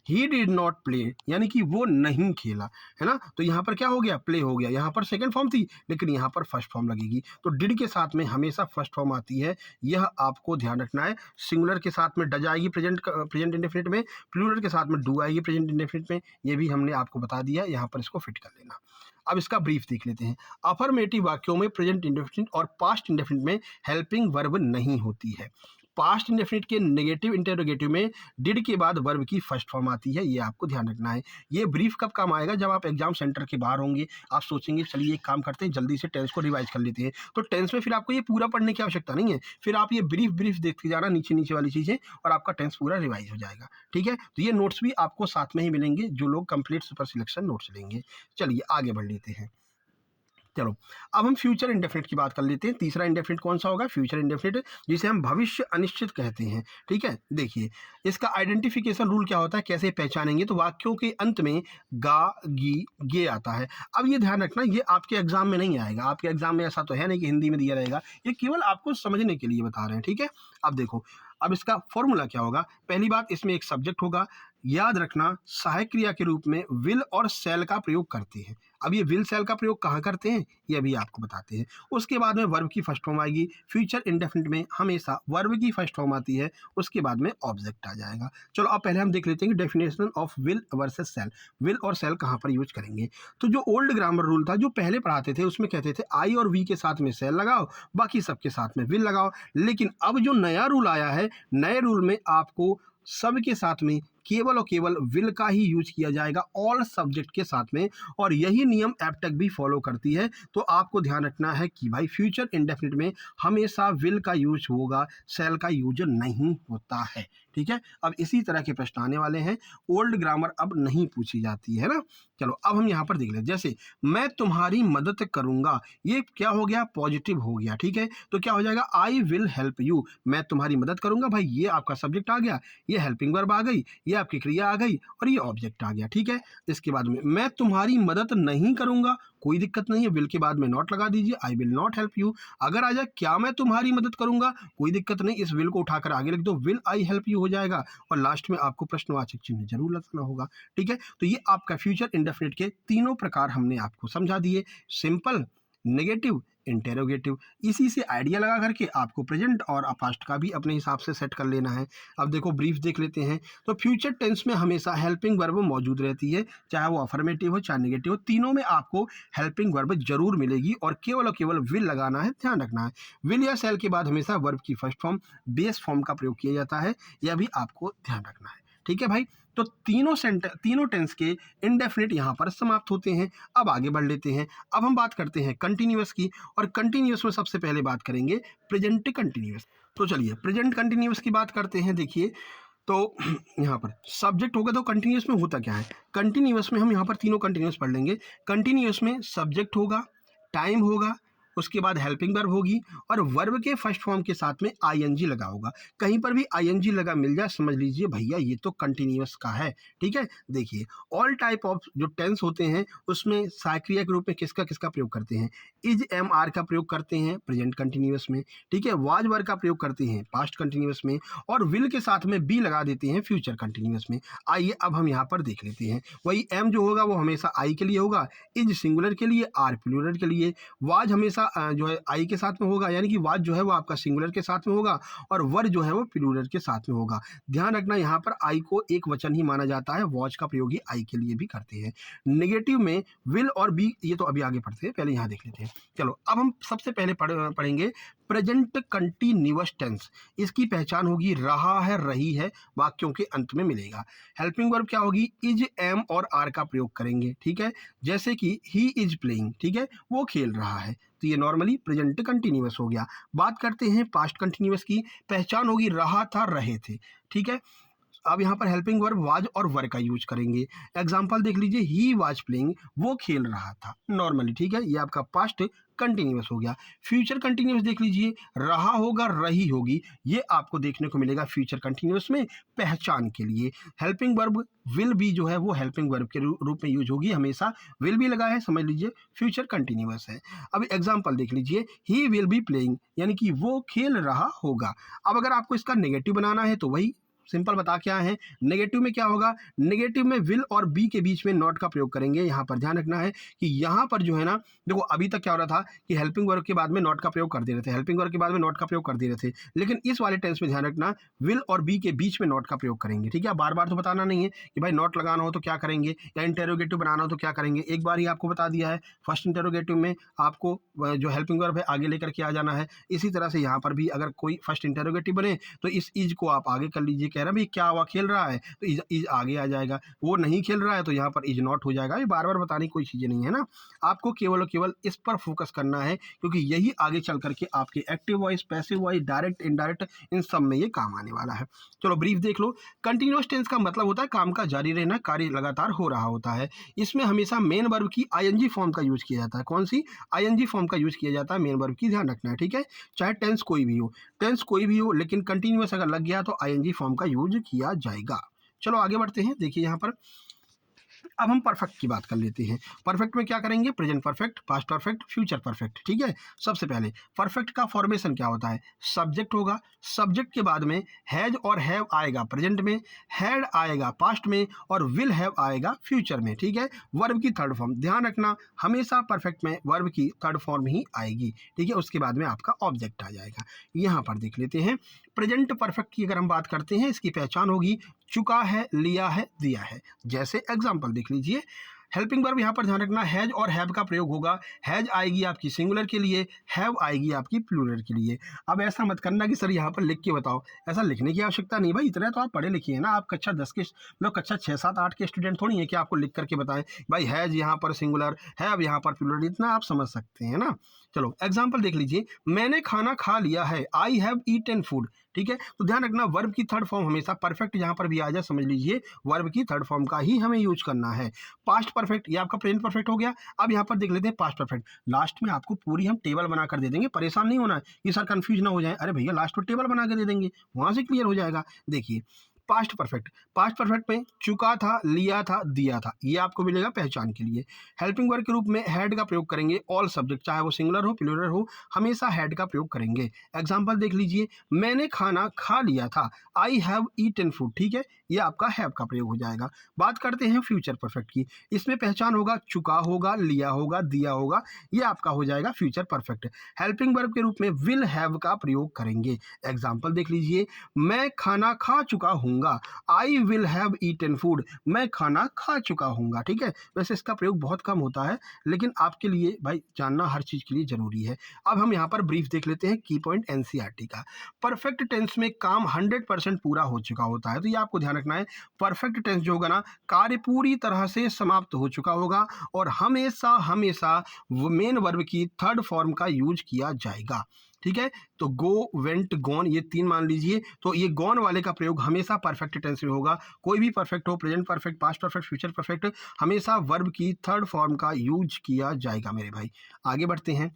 ही डिड नॉट प्ले यानी कि वो नहीं खेला, है ना। तो यहाँ पर क्या हो गया, प्ले हो गया, यहाँ पर सेकंड फॉर्म थी लेकिन यहाँ पर फर्स्ट फॉर्म लगेगी। तो डिड के साथ में हमेशा फर्स्ट फॉर्म आती है, यह आपको ध्यान रखना है। सिंगुलर के साथ में डज आएगी प्रेजेंट इंडेफिनिट में, प्लूरल के साथ में डू आएगी प्रेजेंट इंडेफिनिट में, ये भी हमने आपको बता दिया, यहाँ पर इसको फिट कर लेना। अब इसका ब्रीफ देख लेते हैं। अफर्मेटिव वाक्यों में प्रेजेंट इंडेफिनिट और पास्ट इंडेफिनिट में हेल्पिंग वर्ब नहीं होती है। पास्ट इंडेफिनिट के नेगेटिव इंटरोगेटिव में डिड के बाद वर्ब की फर्स्ट फॉर्म आती है, ये आपको ध्यान रखना है। ये ब्रीफ कब काम आएगा, जब आप एग्जाम सेंटर के बाहर होंगे, आप सोचेंगे चलिए एक काम करते हैं जल्दी से टेंस को रिवाइज कर लेते हैं। तो टेंस में फिर आपको ये पूरा पढ़ने की आवश्यकता नहीं है, फिर आप ये ब्रीफ देखते जाना, नीचे नीचे वाली चीजें, और आपका टेंस पूरा रिवाइज हो जाएगा, ठीक है। तो ये नोट्स भी आपको साथ में ही मिलेंगे जो लोग कंप्लीट सुपर सिलेक्शन नोट्स लेंगे। चलिए आगे बढ़ लेते हैं। चलो अब हम फ्यूचर इंडेफिनिट की बात कर लेते हैं। तीसरा इंडेफिनिट कौन सा होगा, फ्यूचर इंडेफिनिट, जिसे हम भविष्य अनिश्चित कहते हैं, ठीक है। देखिए इसका आइडेंटिफिकेशन रूल क्या होता है, कैसे पहचानेंगे, तो वाक्यों के अंत में गा, गी, गे आता है। अब ये ध्यान रखना, ये आपके एग्जाम में नहीं आएगा, आपके एग्जाम में ऐसा तो है नहीं कि हिंदी में दिया रहेगा, ये केवल आपको समझने के लिए बता रहे हैं, ठीक है। अब देखो, अब इसका फॉर्मूला क्या होगा, पहली बात इसमें एक सब्जेक्ट होगा, याद रखना सहायक क्रिया के रूप में विल और सेल का प्रयोग करते हैं। अब ये विल सेल का प्रयोग कहाँ करते हैं ये अभी आपको बताते हैं। उसके बाद में वर्ब की फर्स्ट फॉर्म आएगी, फ्यूचर इंडेफिनिट में हमेशा वर्ब की फर्स्ट फॉर्म आती है, उसके बाद में ऑब्जेक्ट आ जाएगा। चलो अब पहले हम देख लेते हैं कि definition of will versus shall, will और सेल कहाँ पर यूज करेंगे। तो जो ओल्ड ग्रामर रूल था, जो पहले पढ़ाते थे, उसमें कहते थे आई और वी के साथ में सेल लगाओ, बाकी सबके साथ में विल लगाओ। लेकिन अब जो नया रूल आया है, नए रूल में आपको सब के साथ में केवल और केवल विल का ही यूज किया जाएगा, ऑल सब्जेक्ट के साथ में, और यही नियम एप्टेक भी फॉलो करती है। तो आपको ध्यान रखना है कि भाई फ्यूचर इंडेफिनिट में हमेशा विल का यूज होगा, सेल का यूज नहीं होता है, ठीक है। अब इसी तरह के प्रश्न आने वाले हैं, ओल्ड ग्रामर अब नहीं पूछी जाती है ना। चलो अब हम यहाँ पर देख लें, जैसे मैं तुम्हारी मदद करूंगा, ये क्या हो गया, पॉजिटिव हो गया, ठीक है। तो क्या हो जाएगा, आई विल हेल्प यू, मैं तुम्हारी मदद करूंगा, भाई ये आपका सब्जेक्ट आ गया, ये हेल्पिंग वर्ब आ गई, ये आपकी क्रिया आ गई और ये ऑब्जेक्ट आ गया, ठीक है। इसके बाद में मैं तुम्हारी मदद नहीं करूंगा, कोई दिक्कत नहीं है, विल के बाद में नॉट लगा दीजिए, I will not help you. अगर आ जाए क्या मैं तुम्हारी मदद करूंगा, कोई दिक्कत नहीं, इस विल को उठाकर आगे लिख दो, विल आई हेल्प यू हो जाएगा, और लास्ट में आपको प्रश्नवाचक चिन्ह जरूर लगाना होगा, ठीक है। तो ये आपका फ्यूचर इंडेफिनिट के तीनों प्रकार हमने आपको समझा दिए, सिंपल, नेगेटिव, इंटेरोगेटिव। इसी से आइडिया लगा करके आपको प्रेजेंट और पास्ट का भी अपने हिसाब से सेट कर लेना है। अब देखो ब्रीफ देख लेते हैं। तो फ्यूचर टेंस में हमेशा हेल्पिंग वर्ब मौजूद रहती है, चाहे वो अफर्मेटिव हो चाहे नेगेटिव हो, तीनों में आपको हेल्पिंग वर्ब जरूर मिलेगी, और केवल विल लगाना है, ध्यान रखना है। विल या सेल के बाद हमेशा वर्ब की फर्स्ट फॉर्म, बेस फॉर्म का प्रयोग किया जाता है, यह भी आपको ध्यान रखना है, ठीक है भाई। तो तीनों टेंस के इंडेफिनिट यहाँ पर समाप्त होते हैं। अब आगे बढ़ लेते हैं, अब हम बात करते हैं कंटिन्यूअस की, और कंटिन्यूअस में सबसे पहले बात करेंगे प्रेजेंट कंटिन्यूअस। तो चलिए प्रेजेंट कंटिन्यूअस की बात करते हैं। देखिए तो यहाँ पर सब्जेक्ट होगा, तो कंटिन्यूअस में होता क्या है, कंटिन्यूअस में हम यहाँ पर तीनों कंटिन्यूअस पढ़ लेंगे। कंटिन्यूअस में सब्जेक्ट होगा, टाइम होगा, उसके बाद हेल्पिंग वर्ब होगी और वर्ब के फर्स्ट फॉर्म के साथ में आईएनजी लगा होगा। कहीं पर भी आईएनजी लगा मिल जाए समझ लीजिए भैया ये तो कंटिन्यूअस का है। ठीक है, देखिए ऑल टाइप ऑफ जो टेंस होते हैं उसमें सहायक क्रिया के रूप में किसका किसका प्रयोग करते हैं? इज एम आर का प्रयोग करते हैं प्रेजेंट कंटिन्यूअस में। ठीक है, वाज वर का प्रयोग करते हैं पास्ट कंटिन्यूअस में और विल के साथ में बी लगा देते हैं फ्यूचर कंटिन्यूअस में। आइए अब हम यहाँ पर देख लेते हैं। वही एम जो होगा वो हमेशा आई के लिए होगा, इज सिंगुलर के लिए, आर प्लूरल के लिए, वाज हमेशा जो है आई के साथ में होगा, यानी कि वाज जो है वो आपका सिंगुलर के साथ में होगा और वर जो है वो प्लूरल के साथ में होगा। ध्यान रखना यहाँ पर आई को एक वचन ही माना जाता है, वॉच का प्रयोग ही आई के लिए भी करते हैं। नेगेटिव में विल और बी, ये तो अभी आगे पढ़ते हैं, पहले यहाँ देख लेते हैं। चलो अब हम सबसे पहले पढ़ेंगे प्रेजेंट कंटिन्यूअस टेंस। इसकी पहचान होगी रहा है, रही है, वाक्यों के अंत में मिलेगा। हेल्पिंग वर्ब क्या होगी? इज, एम और आर का प्रयोग करेंगे। ठीक है, जैसे कि ही इज प्लेइंग, ठीक है, वो खेल रहा है, तो ये नॉर्मली प्रेजेंट कंटिन्यूअस हो गया। बात करते हैं पास्ट कंटिन्यूअस की। पहचान होगी रहा था, रहे थे। ठीक है, अब यहाँ पर हेल्पिंग वर्ब वाज और वर का यूज करेंगे। एग्जाम्पल देख लीजिए, ही वाज प्लेइंग, वो खेल रहा था, नॉर्मली। ठीक है, ये आपका पास्ट कंटिन्यूअस हो गया। फ्यूचर कंटिन्यूअस देख लीजिए, रहा होगा, रही होगी, ये आपको देखने को मिलेगा फ्यूचर कंटिन्यूअस में पहचान के लिए। हेल्पिंग वर्ब विल बी जो है वो हेल्पिंग वर्ब के रूप में यूज होगी, हमेशा विल बी लगा है, समझ लीजिए फ्यूचर कंटिन्यूअस है। अब एग्जाम्पल देख लीजिए, ही विल बी प्लेइंग, यानी कि वो खेल रहा होगा। अब अगर आपको इसका नेगेटिव बनाना है तो वही सिंपल बता क्या है, नेगेटिव में क्या होगा? नेगेटिव में विल और बी के बीच में नॉट का प्रयोग करेंगे। यहाँ पर ध्यान रखना है कि यहाँ पर जो है ना, देखो अभी तक क्या हो रहा था कि हेल्पिंग वर्ब के बाद में नॉट का प्रयोग कर दे रहे थे, हेल्पिंग वर्ब के बाद में नॉट का प्रयोग कर दे रहे थे, लेकिन इस वाले टेंस में ध्यान रखना विल और बी के बीच में नॉट का प्रयोग करेंगे। ठीक है, बार बार तो बताना नहीं है कि भाई नॉट लगाना हो तो क्या करेंगे या इंटेरोगेटिव बनाना हो तो क्या करेंगे, एक बार ही आपको बता दिया है। फर्स्ट इंटेरोगेटिव में आपको जो हेल्पिंग वर्ब है आगे लेकर के आ जाना है। इसी तरह से यहाँ पर भी अगर कोई फर्स्ट इंटेरोगेटिव बने तो इस इज को आप आगे कर लीजिए। कह रहा भाई क्या हुआ, खेल रहा है, तो इज आगे आ जाएगा। वो नहीं खेल रहा है तो यहाँ पर इज नॉट हो जाएगा। ये बार बार बताने की कोई चीज़ें नहीं है ना, आपको केवल और केवल इस पर फोकस करना है, क्योंकि यही आगे चल करके आपके active voice, passive voice, direct, indirect, इन सब में ये काम आने वाला है। चलो ब्रीफ देख लो। कंटिन्यूअस टेंस का मतलब होता है काम का जारी रहना, कार्य लगातार हो रहा होता है। इसमें हमेशा मेन वर्ब की आईएनजी फॉर्म का यूज किया जाता है। कौन सी? आईएनजी फॉर्म का यूज किया जाता है मेन वर्ब की, ध्यान रखना है। ठीक है, चाहे टेंस कोई भी हो, लेकिन कंटिन्यूअस अगर लग गया तो आईएनजी फॉर्म का यूज किया जाएगा। चलो आगे बढ़ते हैं। देखिए यहाँ पर अब हम परफेक्ट की बात कर लेते हैं। परफेक्ट में क्या करेंगे? Present perfect, past perfect, future perfect. ठीक है, सबसे पहले परफेक्ट का फॉर्मेशन क्या होता है? सब्जेक्ट होगा, सब्जेक्ट के बाद में हैज और हैव आएगा प्रेजेंट में, हैड आएगा पास्ट में और विल हैव आएगा फ्यूचर में। ठीक है, वर्ब की थर्ड फॉर्म, ध्यान रखना हमेशा परफेक्ट में वर्ब की थर्ड फॉर्म ही आएगी। ठीक है, उसके बाद में आपका ऑब्जेक्ट आ जाएगा। यहाँ पर देख लेते हैं प्रेजेंट परफेक्ट की अगर हम बात करते हैं, इसकी पहचान होगी चुका है, लिया है, दिया है। जैसे एग्जाम्पल देख लीजिए, हेल्पिंग वर्ब यहाँ पर ध्यान रखना हैज और हैव का प्रयोग होगा। हैज आएगी आपकी सिंगुलर के लिए, हैव आएगी आपकी प्लूरल के लिए। अब ऐसा मत करना कि सर यहाँ पर लिख के बताओ, ऐसा लिखने की आवश्यकता नहीं भाई, इतना तो आप पढ़े लिखे हैं ना। आप कक्षा 10 के मतलब कक्षा 6, 7, 8 के स्टूडेंट थोड़ी है कि आपको लिख करके बताएं भाई हैज यहाँ पर सिंगुलर, हैव यहाँ पर प्लूरल, इतना आप समझ सकते हैं ना। चलो एग्जाम्पल देख लीजिए, मैंने खाना खा लिया है, आई हैव ईटन फूड। ठीक है, तो ध्यान रखना वर्ब की थर्ड फॉर्म हमेशा परफेक्ट जहां पर भी आ जाए समझ लीजिए वर्ब की थर्ड फॉर्म का ही हमें यूज करना है। पास्ट परफेक्ट ये आपका प्रेजेंट परफेक्ट हो गया। अब यहाँ पर देख लेते हैं पास्ट परफेक्ट। लास्ट में आपको पूरी हम टेबल बनाकर दे देंगे, परेशान नहीं होना है कि सर कंफ्यूज ना हो जाए। अरे भैया लास्ट में टेबल बना के दे देंगे, वहां से क्लियर हो जाएगा। देखिए पास्ट परफेक्ट, पास्ट परफेक्ट में चुका था, लिया था, दिया था, ये आपको मिलेगा पहचान के लिए। हेल्पिंग वर्ब के रूप में हैड का प्रयोग करेंगे। ऑल सब्जेक्ट चाहे वो सिंगुलर हो प्लूरल हो, हमेशा हैड का प्रयोग करेंगे। एग्जाम्पल देख लीजिए, मैंने खाना खा लिया था, आई हैव ईटन फूड। ठीक है, ये आपका हैव का प्रयोग हो जाएगा। बात करते हैं फ्यूचर परफेक्ट की। इसमें पहचान होगा चुका होगा, लिया होगा, दिया होगा, ये आपका हो जाएगा फ्यूचर परफेक्ट। हेल्पिंग वर्ब के रूप में विल हैव का प्रयोग करेंगे। एग्जाम्पल देख लीजिए, मैं खाना खा चुका हूँ, I will have eaten food, मैं खाना खा चुका हूँगा। ठीक है, वैसे इसका प्रयोग बहुत कम होता है, लेकिन आपके लिए भाई जानना हर चीज के लिए जरूरी है। अब हम यहाँ पर ब्रीफ देख लेते हैं की पॉइंट एनसीईआरटी का। परफेक्ट टेंस में काम 100% पूरा हो चुका होता है, तो ये आपको ध्यान रखना है। परफेक्ट टेंस जो होगा ना, कार्य पूरी तरह से समाप्त हो चुका होगा और हमेशा हमेशा मेन वर्ब की थर्ड फॉर्म का यूज किया जाएगा। ठीक है, तो गो, वेंट, गॉन, ये 3 मान लीजिए। तो ये गॉन वाले का प्रयोग हमेशा परफेक्ट टेंस में होगा। कोई भी परफेक्ट हो, present perfect, past perfect, future perfect, हमेशा वर्ब की थर्ड फॉर्म का यूज किया जाएगा मेरे भाई। आगे बढ़ते हैं।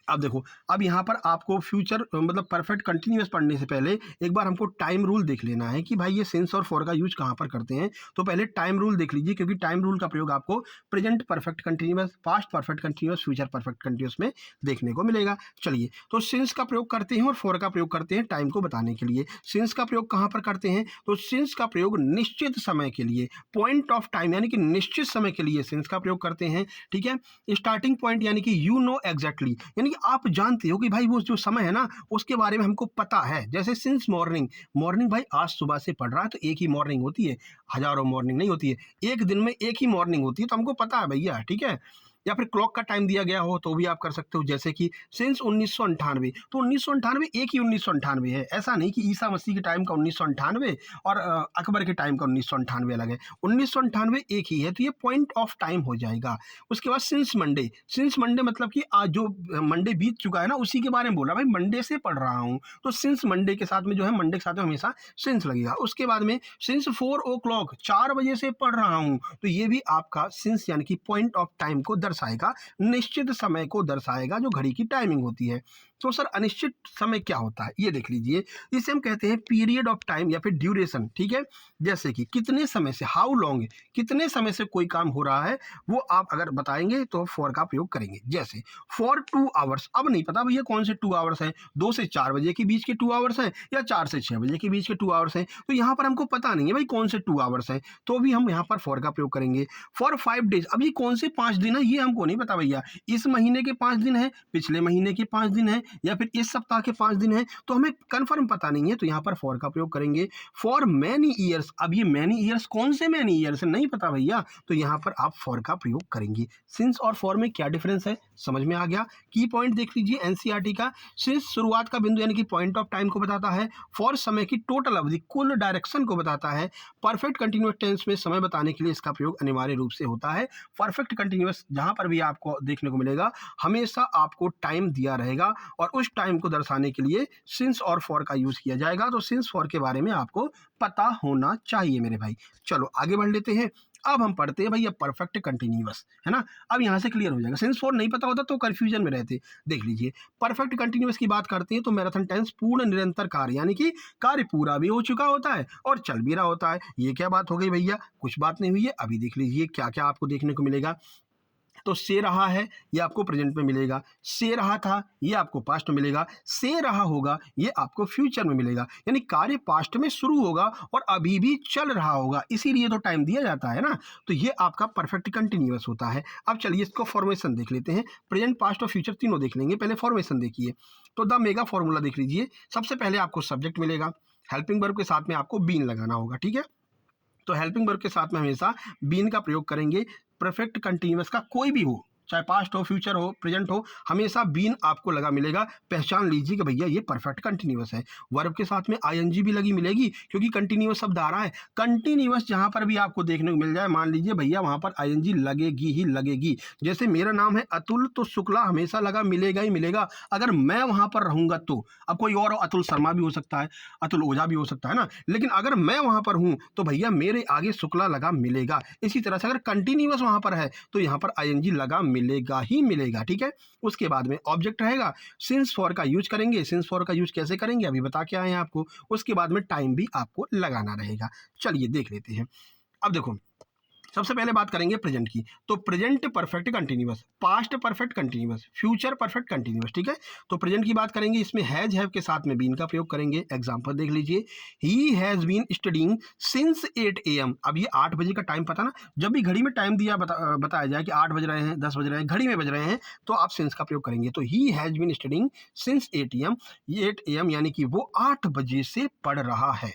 अब देखो, अब यहाँ पर आपको फ्यूचर मतलब परफेक्ट कंटिन्यूअस पढ़ने से पहले एक बार हमको टाइम रूल देख लेना है कि भाई ये सिंस और फॉर का यूज कहाँ पर करते हैं। तो पहले टाइम रूल देख लीजिए, क्योंकि टाइम रूल का प्रयोग आपको present perfect continuous, past perfect continuous, future perfect continuous में देखने को मिलेगा। चलिए, तो सिंस का प्रयोग करते हैं और फॉर का प्रयोग करते हैं टाइम को बताने के लिए। सिंस का प्रयोग कहाँ पर करते हैं? तो सिंस का प्रयोग निश्चित समय के लिए, पॉइंट ऑफ टाइम यानी कि निश्चित समय के लिए सिंस का प्रयोग करते हैं। ठीक है, स्टार्टिंग पॉइंट यानी कि यू नो एग्जैक्टली, यानी कि आप जानते हो कि भाई वो जो समय है ना उसके बारे में हमको पता है। जैसे सिंस मॉर्निंग, मॉर्निंग भाई आज सुबह से पढ़ रहा है तो एक ही मॉर्निंग होती है, हजारों मॉर्निंग नहीं होती है, एक दिन में एक ही मॉर्निंग होती है, तो हमको पता है भैया। ठीक है, या फिर क्लॉक का टाइम दिया गया हो तो भी आप कर सकते हो, जैसे कि सिंस 1998, तो 1998 एक ही 1998 है। ऐसा नहीं कि ईसा मसीह के टाइम का 1998 और अकबर के टाइम का 1998 अलग है। 1998 एक ही है, तो ये पॉइंट ऑफ टाइम हो जाएगा। उसके बाद सिंस मंडे, सिंस मंडे मतलब कि आज जो मंडे बीत चुका है ना उसी के बारे में बोला, भाई मंडे से पढ़ रहा हूँ तो सिंस मंडे के साथ में जो है, मंडे के साथ में हमेशा सिंस लगेगा। उसके बाद में सिंस 4 o'clock, 4 बजे से पढ़ रहा हूँ, तो ये भी आपका सिंस यानी कि पॉइंट ऑफ टाइम को दर्शाएगा, निश्चित समय को दर्शाएगा जो घड़ी की टाइमिंग होती है। तो सर अनिश्चित समय क्या होता है ये देख लीजिए, इसे हम कहते हैं पीरियड ऑफ टाइम या फिर ड्यूरेशन। ठीक है, जैसे कि कितने समय से, हाउ लॉन्ग, कितने समय से कोई काम हो रहा है वो आप अगर बताएंगे तो फॉर का प्रयोग करेंगे। जैसे फॉर 2 आवर्स, अब नहीं पता भैया कौन से 2 आवर्स हैं, 2 से 4 बजे के बीच के 2 आवर्स हैं या 4 से 6 बजे के बीच के 2 आवर्स हैं, तो यहाँ पर हमको पता नहीं है भाई कौन से 2 आवर्स हैं, तो भी हम यहाँ पर फॉर का प्रयोग करेंगे। फॉर 5 डेज, अब ये कौन से 5 दिन है ये हमको नहीं पता भैया, इस महीने के 5 दिन है, पिछले महीने के 5 दिन है या फिर इस सप्ताह के 5 दिन है, तो हमें कंफर्म पता नहीं है, तो यहाँ पर फॉर का प्रयोग करेंगे। फॉर मैनी ईयर्स, अब ये मैनी ईयर्स कौन से मैनी ईयर्स नहीं पता भैया, तो यहाँ पर आप फॉर का प्रयोग करेंगे। सिंस और फॉर में क्या डिफरेंस है समझ में आ गया। की पॉइंट देख लीजिए एनसीईआरटी का, सिंस शुरुआत का बिंदु यानी कि पॉइंट ऑफ टाइम को बताता है, फॉर समय की टोटल अवधि, कुल डायरेक्शन को बताता है। परफेक्ट कंटिन्यूअस टेंस में समय बताने के लिए इसका प्रयोग अनिवार्य रूप से होता है। परफेक्ट कंटिन्यूअस जहां पर भी आपको देखने को मिलेगा हमेशा आपको टाइम दिया रहेगा और उस टाइम को दर्शाने के लिए सिंस और फॉर का यूज किया जाएगा। तो सिंस फॉर के बारे में आपको पता होना चाहिए मेरे भाई। चलो आगे बढ़ लेते हैं। अब हम पढ़ते हैं भैया परफेक्ट कंटिन्यूअस, है ना। अब यहां से क्लियर हो जाएगा, सिंस फॉर नहीं पता होता तो कंफ्यूजन में रहते। देख लीजिए परफेक्ट कंटिन्यूअस की बात करते हैं तो मैराथन टेंस पूर्ण निरंतर कार्य, यानी कि कार्य पूरा भी हो चुका होता है और चल भी रहा होता है। ये क्या बात हो गई भैया, कुछ बात नहीं हुई है। अभी देख लीजिए क्या क्या आपको देखने को मिलेगा। तो से रहा है ये आपको प्रेजेंट में मिलेगा, से रहा था ये आपको पास्ट में मिलेगा, से रहा होगा ये आपको फ्यूचर में मिलेगा, यानी कार्य पास्ट में शुरू होगा और अभी भी चल रहा होगा, इसीलिए तो टाइम दिया जाता है ना। तो ये आपका परफेक्ट कंटिन्यूअस होता है। अब चलिए इसको फॉर्मेशन देख लेते हैं, प्रेजेंट पास्ट और फ्यूचर तीनों देख लेंगे। पहले फॉर्मेशन देखिए, तो द मेगा फॉर्मूला देख लीजिए। सबसे पहले आपको सब्जेक्ट मिलेगा, हेल्पिंग वर्ब के साथ में आपको बीन लगाना होगा। ठीक है, तो हेल्पिंग वर्ब के साथ में हमेशा बीन का प्रयोग करेंगे। परफेक्ट कंटिन्यूअस का कोई भी हो, चाहे पास्ट हो, फ्यूचर हो, प्रेजेंट हो, हमेशा बीन आपको लगा मिलेगा। पहचान लीजिए कि भैया ये परफेक्ट कंटिन्यूअस है। वर्ब के साथ में आईएनजी भी लगी मिलेगी क्योंकि कंटिन्यूअस शब्द आ रहा है। कंटिन्यूअस जहां पर भी आपको देखने को मिल जाए, मान लीजिए भैया वहां पर आईएनजी लगेगी ही लगेगी। जैसे मेरा नाम है अतुल, तो शुक्ला हमेशा लगा मिलेगा ही मिलेगा, अगर मैं वहां पर रहूंगा तो। अब कोई और अतुल शर्मा भी हो सकता है, अतुल ओझा भी हो सकता है ना, लेकिन अगर मैं वहां पर हूं तो भैया मेरे आगे शुक्ला लगा मिलेगा। इसी तरह से अगर कंटिन्यूअस वहां पर है तो यहां पर आईएनजी लगा मिलेगा ही मिलेगा। ठीक है, उसके बाद में ऑब्जेक्ट रहेगा, सिंस फॉर का यूज करेंगे। सिंस फॉर का यूज कैसे करेंगे अभी बता के आए हैं आपको। उसके बाद में टाइम भी आपको लगाना रहेगा। चलिए देख लेते हैं। अब देखो सबसे पहले बात करेंगे प्रेजेंट की, तो present perfect continuous, past perfect continuous, future perfect continuous. ठीक है, तो प्रेजेंट की बात करेंगे, इसमें हैज हैव के साथ में बीन का प्रयोग करेंगे। एग्जांपल देख लीजिए, he has been studying since 8 AM। अब ये 8 बजे का टाइम पता ना, जब भी घड़ी में टाइम दिया बताया जाए कि 8 बज रहे हैं, 10 बज रहे हैं, घड़ी में बज रहे हैं, तो आप सिंस का प्रयोग करेंगे। तो he has been studying since 8 AM, ये 8 AM यानी कि वो 8 बजे से पढ़ रहा है।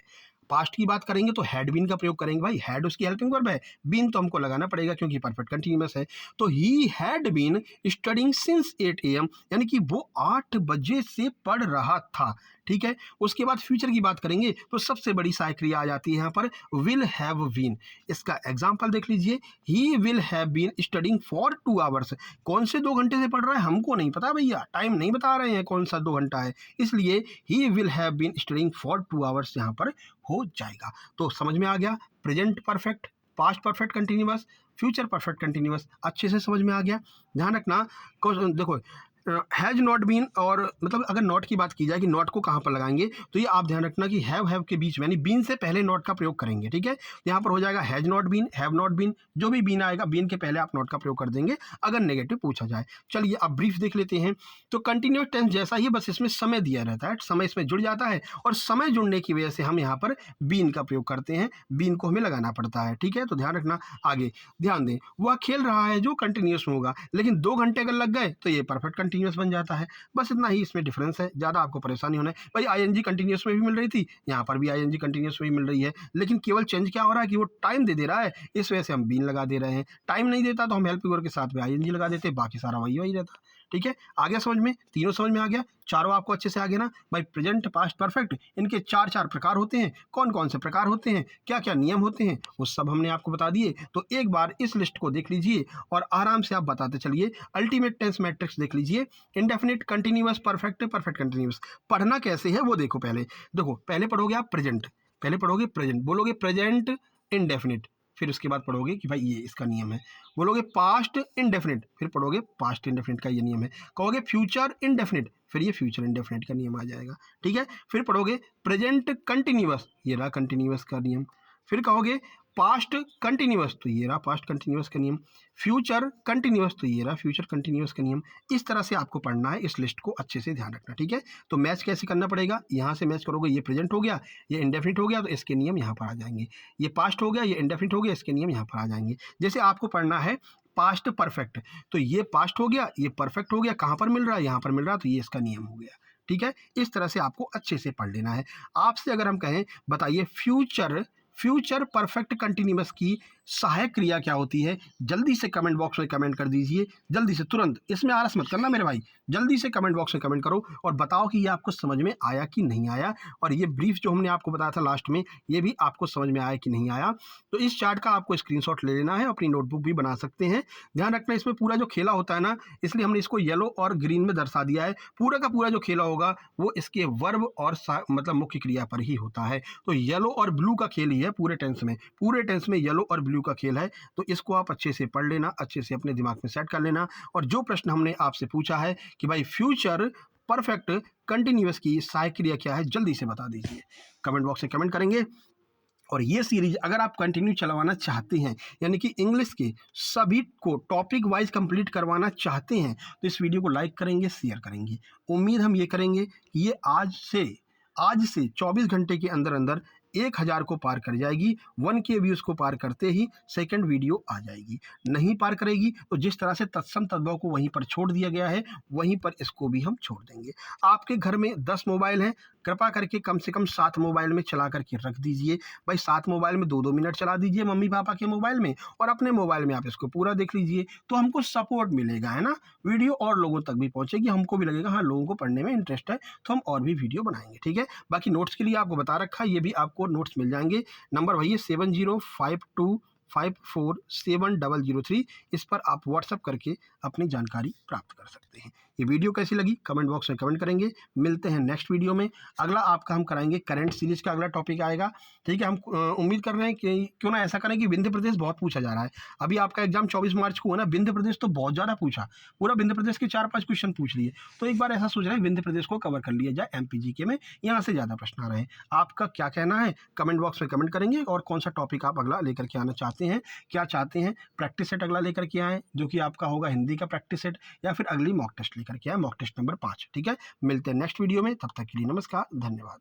पास्ट की बात करेंगे तो हैड बीन का प्रयोग करेंगे। भाई हैड उसकी हेल्पिंग वर्ब है, बीन तो हमको लगाना पड़ेगा क्योंकि परफेक्ट कंटिन्यूअस है। तो he had been studying since 8 AM, यानी कि वो 8 बजे से पढ़ रहा था। ठीक है, उसके बाद फ्यूचर की बात करेंगे तो सबसे बड़ी सहायक क्रिया आ जाती है यहाँ पर, विल हैव बीन। इसका एग्जाम्पल देख लीजिए, he will have been studying for 2 hours. कौन से 2 घंटे से पढ़ रहा है हमको नहीं पता भैया, टाइम नहीं बता रहे हैं कौन सा 2 घंटा है, इसलिए he will have been studying for 2 hours यहाँ पर हो जाएगा। तो समझ में आ गया, present perfect, past perfect continuous, future perfect continuous अच्छे से समझ में आ गया। ध्यान रखना, देखो हैज नॉट बीन, और मतलब अगर नॉट की बात की जाए कि नॉट को कहाँ पर लगाएंगे, तो ये आप ध्यान रखना कि हैव के बीच में, यानी बीन से पहले नॉट का प्रयोग करेंगे, ठीक है। यहाँ पर हो जाएगा has not been, have not been, जो भी बीन आएगा बीन के पहले आप नॉट का प्रयोग कर देंगे अगर नेगेटिव पूछा जाए। चलिए अब ब्रीफ देख लेते हैं। तो कंटिन्यूअस टेंस जैसा ही, बस इसमें समय दिया रहता है, समय इसमें जुड़ जाता है और समय जुड़ने की वजह से हम यहाँ पर बीन का प्रयोग करते हैं, बीन को हमें लगाना पड़ता है, ठीक है। तो ध्यान रखना। आगे ध्यान दें, वह खेल रहा है जो कंटिन्यूअस में होगा, लेकिन 2 घंटे अगर लग गए तो ये परफेक्ट कंटिन्यूअस बन जाता है। बस इतना ही इसमें डिफरेंस है, ज़्यादा आपको परेशानी होना है। भाई आईएनजी कंटिन्यूअस में भी मिल रही थी, यहाँ पर भी आईएनजी कंटिन्यूअस में भी मिल रही है, लेकिन केवल चेंज क्या हो रहा है कि वो टाइम दे रहा है, इस वजह से हम बीन लगा दे रहे हैं। टाइम नहीं देता तो हम हेल्प के साथ में आईएनजी लगा देते, बाकी सारा वही रहता, ठीक है। आ गया समझ में? तीनों समझ में आ गया, चारों आपको अच्छे से आ गया ना भाई। प्रेजेंट, पास्ट, परफेक्ट, इनके 4 प्रकार होते हैं। कौन कौन से प्रकार होते हैं, क्या क्या नियम होते हैं, वो सब हमने आपको बता दिए। तो एक बार इस लिस्ट को देख लीजिए और आराम से आप बताते चलिए। अल्टीमेट टेंस मैट्रिक्स देख लीजिए, indefinite, continuous, perfect, perfect continuous. पढ़ना कैसे है वो देखो। पहले देखो, पहले पढ़ोगे आप प्रेजेंट, पहले पढ़ोगे प्रेजेंट, बोलोगे प्रेजेंट इंडेफिनिट, फिर उसके बाद पढ़ोगे कि भाई ये इसका नियम है। बोलोगे पास्ट इंडेफिनिट, फिर पढ़ोगे पास्ट इंडेफिनिट का ये नियम है। कहोगे फ्यूचर इंडेफिनिट, फिर ये फ्यूचर इंडेफिनिट का नियम आ जाएगा, ठीक है। फिर पढ़ोगे प्रेजेंट कंटिन्यूअस, ये रहा कंटिन्यूअस का नियम। फिर कहोगे पास्ट कंटिन्यूअस, तो ये रहा पास्ट कंटिन्यूअस का नियम। फ्यूचर कंटिन्यूअस, तो ये रहा फ्यूचर कंटिन्यूअस का नियम। इस तरह से आपको पढ़ना है, इस लिस्ट को अच्छे से ध्यान रखना, ठीक है। तो मैच कैसे करना पड़ेगा, यहाँ से मैच करोगे, ये प्रेजेंट हो गया, ये इंडेफिनिट हो गया, तो इसके नियम यहाँ पर आ जाएंगे। ये पास्ट हो गया, ये इंडेफिनिट हो गया, इसके नियम यहाँ पर आ जाएंगे। जैसे आपको पढ़ना है पास्ट परफेक्ट, तो ये पास्ट हो गया, ये परफेक्ट हो गया, कहाँ पर मिल रहा है, यहाँ पर मिल रहा है, तो ये इसका नियम हो गया, ठीक है। इस तरह से आपको अच्छे से पढ़ लेना है। आपसे अगर हम कहें बताइए फ्यूचर परफेक्ट कंटिन्यूअस की सहायक क्रिया क्या होती है, जल्दी से कमेंट बॉक्स में कमेंट कर दीजिए, जल्दी से, तुरंत, इसमें आलस मत करना मेरे भाई, जल्दी से कमेंट बॉक्स में कमेंट करो और बताओ कि ये आपको समझ में आया कि नहीं आया। और ये ब्रीफ जो हमने आपको बताया था लास्ट में, ये भी आपको समझ में आया कि नहीं आया। तो इस चार्ट का आपको स्क्रीनशॉट ले लेना है, अपनी नोटबुक भी बना सकते हैं। ध्यान रखना, इसमें पूरा जो खेला होता है ना, इसलिए हमने इसको येलो और ग्रीन में दर्शा दिया है। पूरा का पूरा जो खेला होगा वो इसके वर्ब और मतलब मुख्य क्रिया पर ही होता है। तो येलो और ब्लू का खेल ही है पूरे टेंस में येलो और ब्लू का खेल है। तो इसको आप अच्छे से पढ़ लेना, अच्छे से अपने दिमाग में सेट कर लेना। और जो प्रश्न हमने आपसे पूछा है कि भाई फ्यूचर परफेक्ट कंटिन्यूअस की सहायक क्रिया क्या है, जल्दी से बता दीजिए, कमेंट बॉक्स में कमेंट करेंगे। और ये सीरीज अगर आप कंटिन्यू चलवाना चाहते हैं, यानी कि इंग्लिश के सभी को टॉपिक वाइज कंप्लीट करवाना चाहते हैं, तो इस वीडियो को लाइक करेंगे, शेयर करेंगे। उम्मीद हम ये करेंगे कि ये आज से 24 घंटे के अंदर अंदर 1000 को पार कर जाएगी। 1K व्यूज़ को पार करते ही सेकंड वीडियो आ जाएगी। नहीं पार करेगी तो जिस तरह से तत्सम तद्भव को वहीं पर छोड़ दिया गया है, वहीं पर इसको भी हम छोड़ देंगे। आपके घर में 10 मोबाइल हैं, कृपा करके कम से कम 7 मोबाइल में चला करके रख दीजिए। भाई 7 मोबाइल में 2-2 मिनट चला दीजिए मम्मी पापा के मोबाइल में, और अपने मोबाइल में आप इसको पूरा देख लीजिए। तो हमको सपोर्ट मिलेगा, है ना, वीडियो और लोगों तक भी पहुंचेगी, हमको भी लगेगा हाँ लोगों को पढ़ने में इंटरेस्ट है, तो हम और भी वीडियो बनाएंगे, ठीक है। बाकी नोट्स के लिए आपको बता रखा है, ये भी आपको नोट्स मिल जाएंगे। नंबर वही है 7052547003। इस पर आप व्हाट्सएप करके अपनी जानकारी प्राप्त कर सकते हैं। ये वीडियो कैसी लगी कमेंट बॉक्स में कमेंट करेंगे। मिलते हैं नेक्स्ट वीडियो में। अगला आपका हम कराएंगे करंट सीरीज का अगला टॉपिक आएगा, ठीक है। हम उम्मीद कर रहे हैं कि क्यों ना ऐसा करें कि विंध्य प्रदेश बहुत पूछा जा रहा है। अभी आपका एग्जाम 24 मार्च को है ना, विंध्य प्रदेश तो बहुत ज़्यादा पूछा, पूरा विंध्य प्रदेश के 4-5 क्वेश्चन पूछ लिए। तो एक बार ऐसा सोच रहे हैं विंध्य प्रदेश को कवर कर लिया जाए MPGK में, यहाँ से ज़्यादा प्रश्न आ रहे हैं। आपका क्या कहना है कमेंट बॉक्स में कमेंट करेंगे। और कौन सा टॉपिक आप अगला लेकर के आना चाहते हैं, क्या चाहते हैं, प्रैक्टिस सेट अगला लेकर के आएँ जो कि आपका होगा हिंदी का प्रैक्टिस सेट, या फिर अगली मॉक टेस्ट लेकर के आए, मॉक टेस्ट नंबर 5, ठीक है। मिलते हैं नेक्स्ट वीडियो में, तब तक के लिए नमस्कार, धन्यवाद।